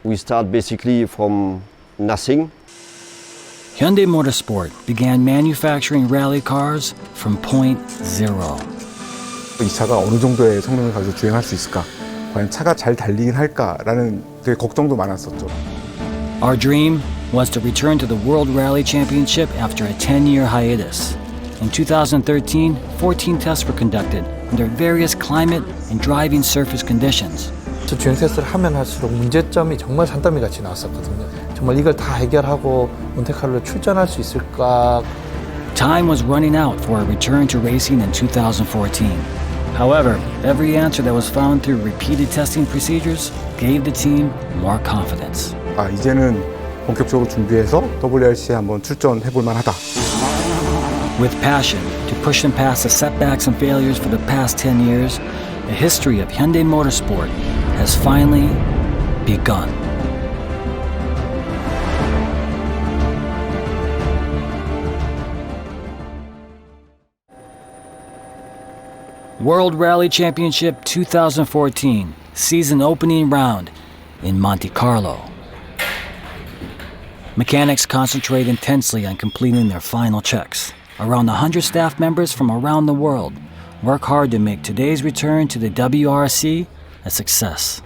We start basically from nothing. Hyundai Motorsport began manufacturing rally cars from point zero. 이 차가 어느 정도의 성능을 가지고 주행할 수 있을까? 과연 차가 잘 달리긴 할까라는 되게 걱정도 많았었죠. Our dream was to return to the World Rally Championship after a 10-year hiatus. In 2013, 14 tests were conducted under various climate and driving surface conditions. 주행 테스트를 하면 할수록 문제점이 정말 산더미 같이 나왔었거든요. 정말 이걸 다 해결하고 몬테카를로 출전할 수 있을까? Time was running out for a return to racing in 2014. However, every answer that was found through repeated testing procedures gave the team more confidence. 이제는 본격적으로 준비해서 WRC에 한번 출전해 볼 만하다. With passion to push them past the setbacks and failures for the past 10 years, the history of Hyundai Motorsport has finally begun. World Rally Championship 2014, season opening round in Monte Carlo. Mechanics concentrate intensely on completing their final checks. Around 100 staff members from around the world work hard to make today's return to the WRC a success.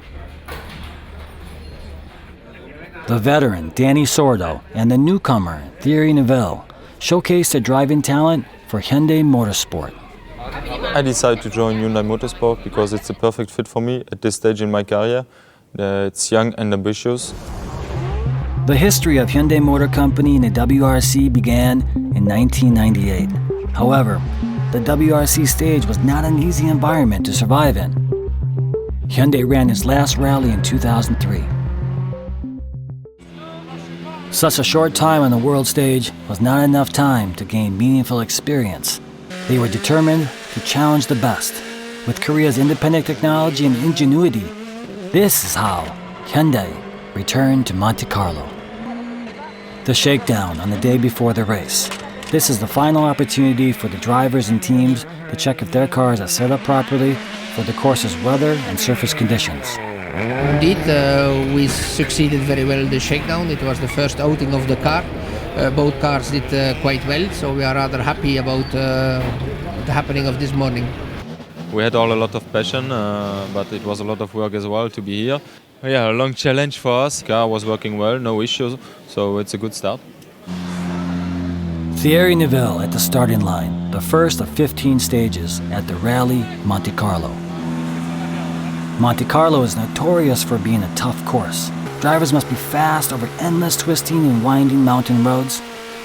The veteran Danny Sordo and the newcomer Thierry Neuville showcase their driving talent for Hyundai Motorsport. I decided to join Hyundai Motorsport because it's a perfect fit for me at this stage in my career. It's young and ambitious. The history of Hyundai Motor Company in the WRC began in 1998. However, the WRC stage was not an easy environment to survive in. Hyundai ran its last rally in 2003. Such a short time on the world stage was not enough time to gain meaningful experience. They were determined to challenge the best. With Korea's independent technology and ingenuity, this is how Hyundai returned to Monte Carlo. The shakedown on the day before the race. This is the final opportunity for the drivers and teams to check if their cars are set up properly for the course's weather and surface conditions. Indeed, we succeeded very well in the shakedown. It was the first outing of the car. Both cars did quite well, so we are rather happy about the happening of this morning. We had all a lot of passion, but it was a lot of work as well to be here. Yeah, a long challenge for us. Car was working well, no issues, so it's a good start. Thierry Neuville at the starting line, the first of 15 stages at the Rally Monte Carlo. Monte Carlo is notorious for being a tough course. Drivers must be fast over endless twisting and winding mountain roads.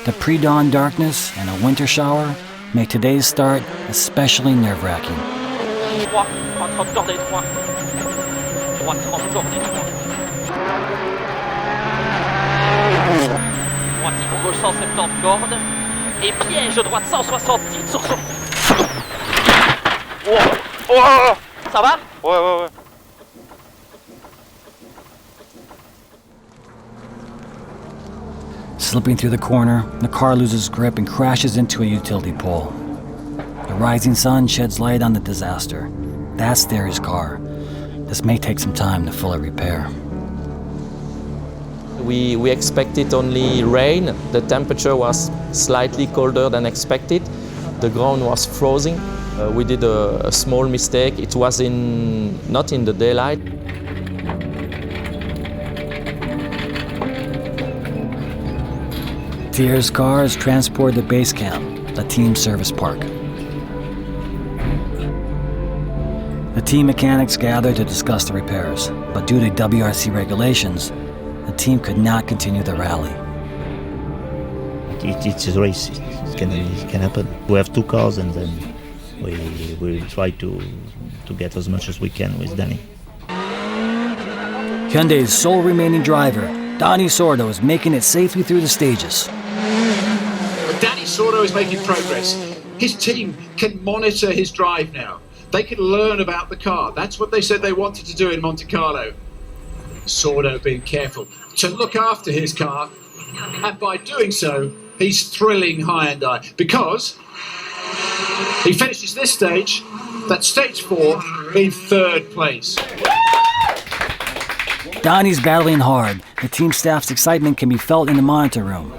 The pre-dawn darkness and a winter shower make today's start especially nerve-wracking. Gauche 170 cordes et piège droite 170 sur son. Oh, ça va? Ouais. Slipping through the corner, the car loses grip and crashes into a utility pole. The rising sun sheds light on the disaster. That's Thierry's car. This may take some time to fully repair. We expected only rain. The temperature was slightly colder than expected. The ground was frozen. We did a small mistake. It was not in the daylight. Thierry's car is transported to base camp, the team service park. The team mechanics gather to discuss the repairs, but due to WRC regulations, the team could not continue the rally. It's a race. It can happen. We have two cars, and then we try to get as much as we can with Danny. Hyundai's sole remaining driver, Danny Sordo, is making it safely through the stages. Danny Sordo is making progress. His team can monitor his drive now. They can learn about the car. That's what they said they wanted to do in Monte Carlo. Sordo being careful to look after his car, and by doing so, he's thrilling Hyundai because he finishes this stage, that's stage 4, in third place. Donnie's battling hard. The team staff's excitement can be felt in the monitor room.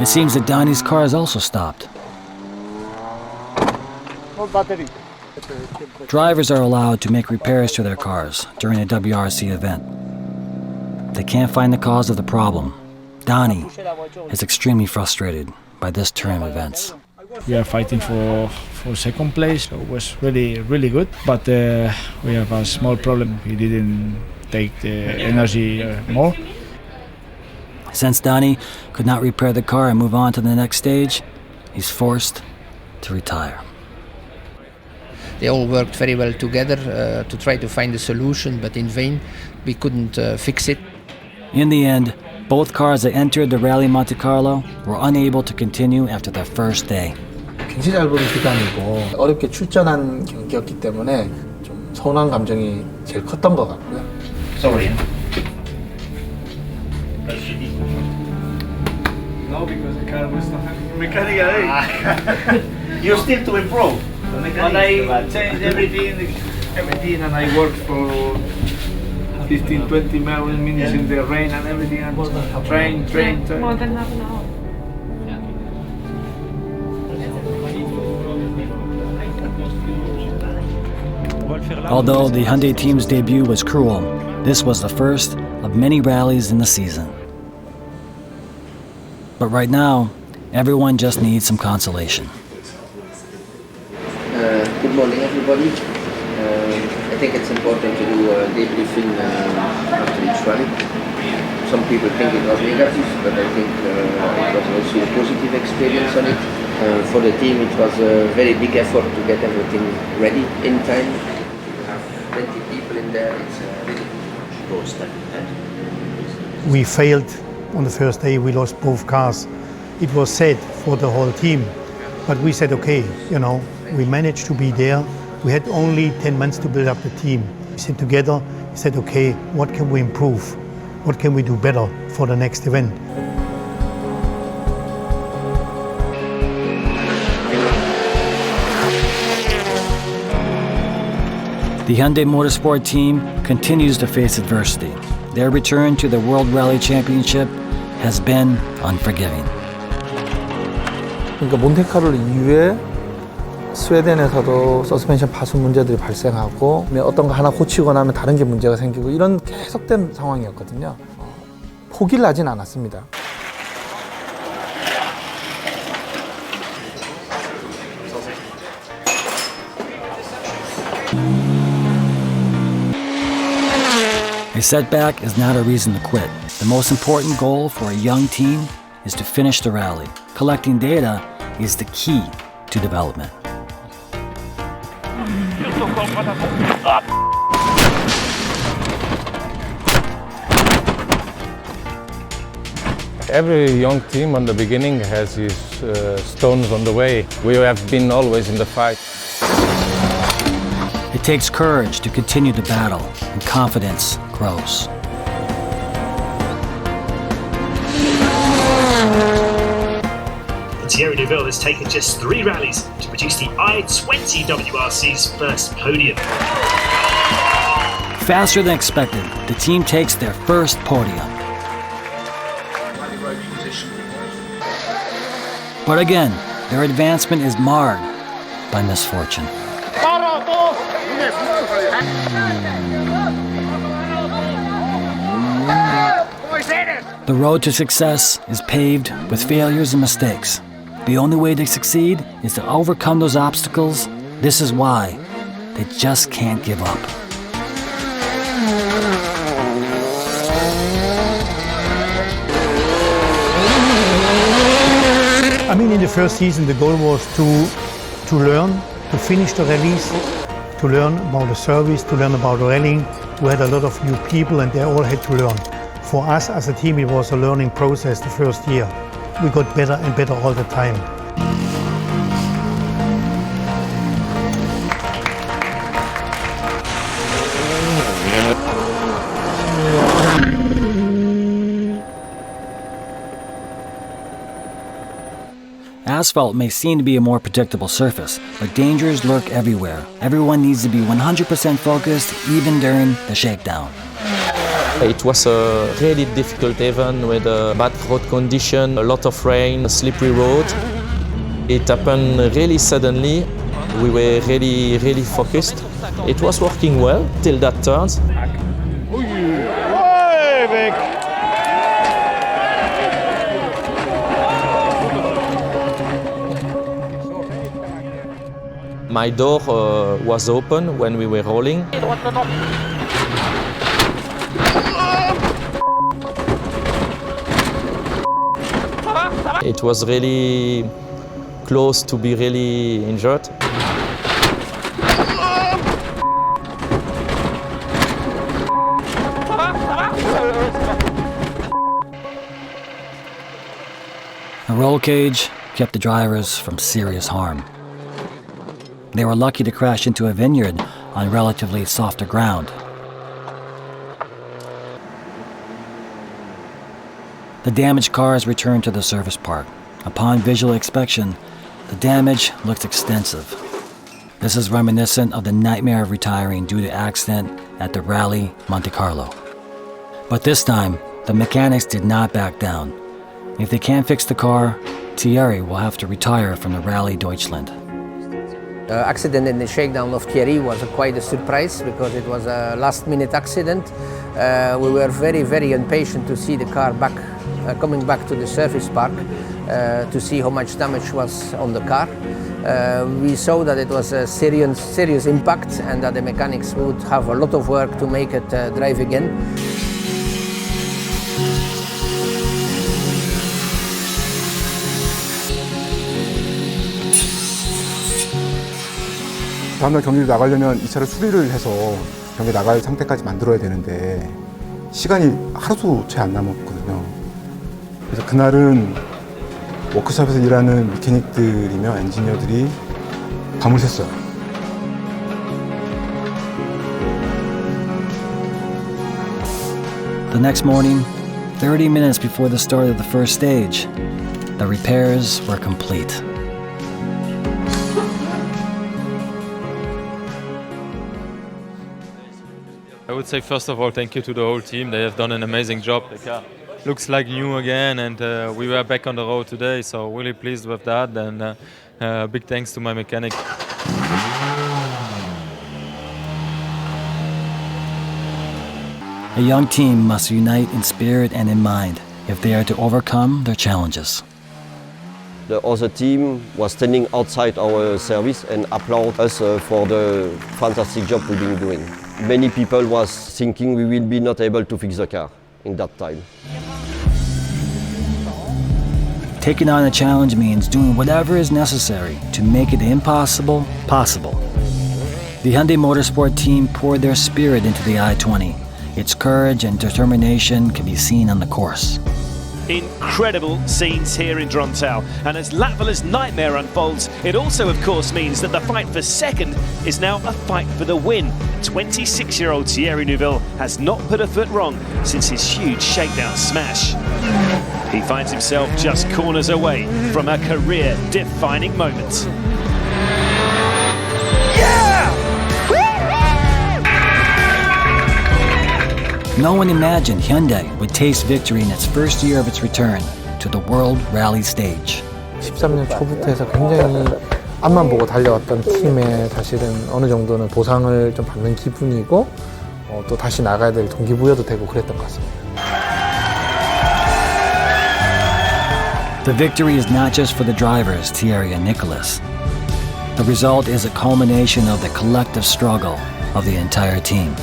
It seems that Donnie's car has also stopped. Drivers are allowed to make repairs to their cars during a WRC event. They can't find the cause of the problem. Donnie is extremely frustrated by this turn of events. We are fighting for second place. So it was really good, but we have a small problem. We didn't take the energy more. Since Donnie could not repair the car and move on to the next stage, he's forced to retire. They all worked very well together to try to find a solution, but in vain. We couldn't fix it. In the end, both cars that entered the Rally Monte Carlo were unable to continue after their first day. 굉장히 잘 보는 기간이고 어렵게 출전한 경기였기 때문에 좀 서운한 감정이 제일 컸던 것 같고요. Sorry. No, because the car was not mechanically. You're still to improve. But I changed everything, and I worked for 15-20 minutes in the rain and everything, and train. More than half an hour. Although the Hyundai team's debut was cruel, this was the first of many rallies in the season. But right now, everyone just needs some consolation. Good morning, everybody. I think it's important to do a debriefing after each rally. Some people think it was negative, but I think it was also a positive experience on it. For the team, it was a very big effort to get everything ready in time. 20 people in there, it's really close. We failed on the first day, we lost both cars. It was sad for the whole team, but we said, okay, we managed to be there. We had only 10 months to build up the team. We sat together, we said, okay, what can we improve? What can we do better for the next event? The Hyundai Motorsport team continues to face adversity. Their return to the World Rally Championship has been unforgiving. 그러니까 몬테카를로 이후에 스웨덴에서도 서스펜션 파손 문제들이 발생하고 어떤 거 하나 고치고 나면 다른 게 문제가 생기고 이런 계속된 상황이었거든요. 포기를 하진 않았습니다. A setback is not a reason to quit. The most important goal for a young team is to finish the rally. Collecting data is the key to development. Every young team on the beginning has his stones on the way. We have been always in the fight. It takes courage to continue the battle, and confidence grows. Thierry Neuville has taken just 3 rallies to produce the I-20 WRC's first podium. Faster than expected, the team takes their first podium. But again, their advancement is marred by misfortune. The road to success is paved with failures and mistakes. The only way to succeed is to overcome those obstacles. This is why they just can't give up. I mean, in the first season, the goal was to learn, to finish the rallies, to learn about the service, to learn about rallying. We had a lot of new people and they all had to learn. For us as a team, it was a learning process the first year. We got better and better all the time. Asphalt may seem to be a more predictable surface, but dangers lurk everywhere. Everyone needs to be 100% focused, even during the shakedown. It was a really difficult event with a bad road condition, a lot of rain, a slippery road. It happened really suddenly. We were really focused. It was working well till that turn. My door was open when we were rolling. It was really close to be really injured. The roll cage kept the drivers from serious harm. They were lucky to crash into a vineyard on relatively softer ground. The damaged cars returned to the service park. Upon visual inspection, the damage looked extensive. This is reminiscent of the nightmare of retiring due to accident at the Rally Monte Carlo. But this time, the mechanics did not back down. If they can't fix the car, Thierry will have to retire from the Rally Deutschland. The accident in the shakedown of Thierry was quite a surprise because it was a last-minute accident. We were very impatient to see the car coming back to the service park to see how much damage was on the car. We saw that it was a serious impact and that the mechanics would have a lot of work to make it drive again. 다음날 경기를 나가려면 이 차를 수리를 해서 경기 나갈 상태까지 만들어야 되는데 시간이 하루도 채 안 남았거든요. 그래서 그날은 워크숍에서 일하는 메케닉들이며 엔지니어들이 밤을 샜어요. The next morning, 30 minutes before the start of the first stage, the repairs were complete. I would say first of all thank you to the whole team. They have done an amazing job. The car looks like new again and we were back on the road today, so really pleased with that, and big thanks to my mechanic. A young team must unite in spirit and in mind if they are to overcome their challenges. The other team was standing outside our service and applaud us for the fantastic job we've been doing. Many people was thinking we will be not able to fix the car in that time. Taking on a challenge means doing whatever is necessary to make the impossible possible. The Hyundai Motorsport team poured their spirit into the i20. Its courage and determination can be seen on the course. Incredible scenes here in Drontal, and as Latvala's nightmare unfolds, it also of course means that the fight for second is now a fight for the win. 26-year-old Thierry Neuville has not put a foot wrong since his huge shakedown smash. He finds himself just corners away from a career-defining moment. No one imagined Hyundai would taste victory in its first year of its return to the World Rally stage. 13년 초부터 해서 굉장히 앞만 보고 달려왔던 팀에 사실은 어느 정도는 보상을 좀 받는 기분이고 또 다시 나가야 될 동기부여도 되고 그랬던 것 같습니다. The victory is not just for the drivers, Thierry and Nicolas. The result is a culmination of the collective struggle of the entire team.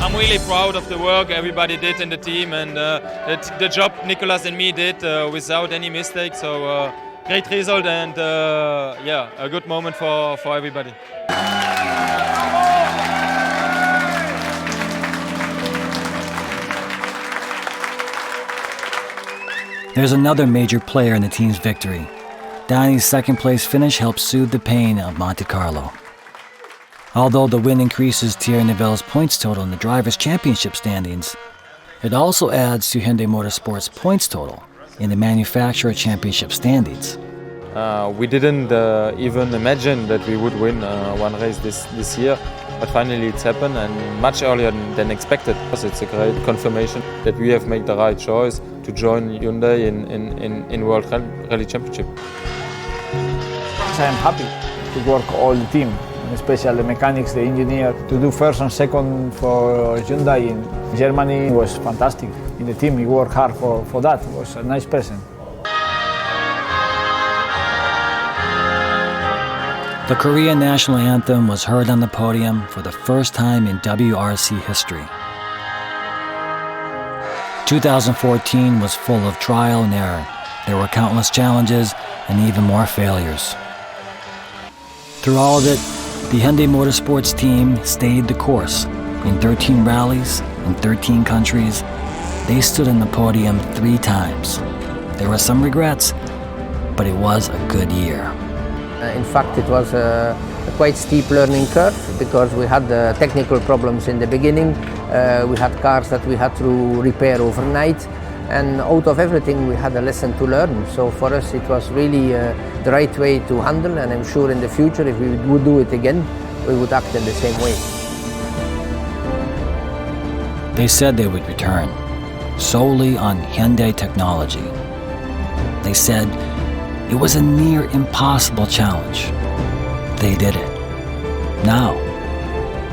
I'm really proud of the work everybody did in the team, and the job Nicolas and me did without any mistakes. So great result, and yeah, a good moment for everybody. There's another major player in the team's victory. Donnie's second place finish helped soothe the pain of Monte Carlo. Although the win increases Thierry Neuville's points total in the Drivers' Championship standings, It also adds to Hyundai Motorsports' points total in the manufacturer championship standings. We didn't even imagine that we would win one race this year, but finally it's happened and much earlier than expected. It's a great confirmation that we have made the right choice to join Hyundai in World Rally Championship. I am happy to work all the team, especially the mechanics, the engineer. To do first and second for Hyundai in Germany was fantastic. In the team, we worked hard for that. It was a nice present. The Korean national anthem was heard on the podium for the first time in WRC history. 2014 was full of trial and error. There were countless challenges and even more failures. Through all of it, the Hyundai Motorsports team stayed the course. In 13 rallies, in 13 countries, they stood on the podium 3 times. There were some regrets, but it was a good year. In fact, it was a quite steep learning curve because we had technical problems in the beginning. We had cars that we had to repair overnight, and out of everything we had a lesson to learn. So for us it was really the right way to handle, and I'm sure in the future if we would do it again, we would act in the same way. They said they would return, solely on Hyundai technology. They said it was a near impossible challenge. They did it. Now,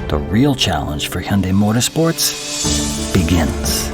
the real challenge for Hyundai Motorsports begins.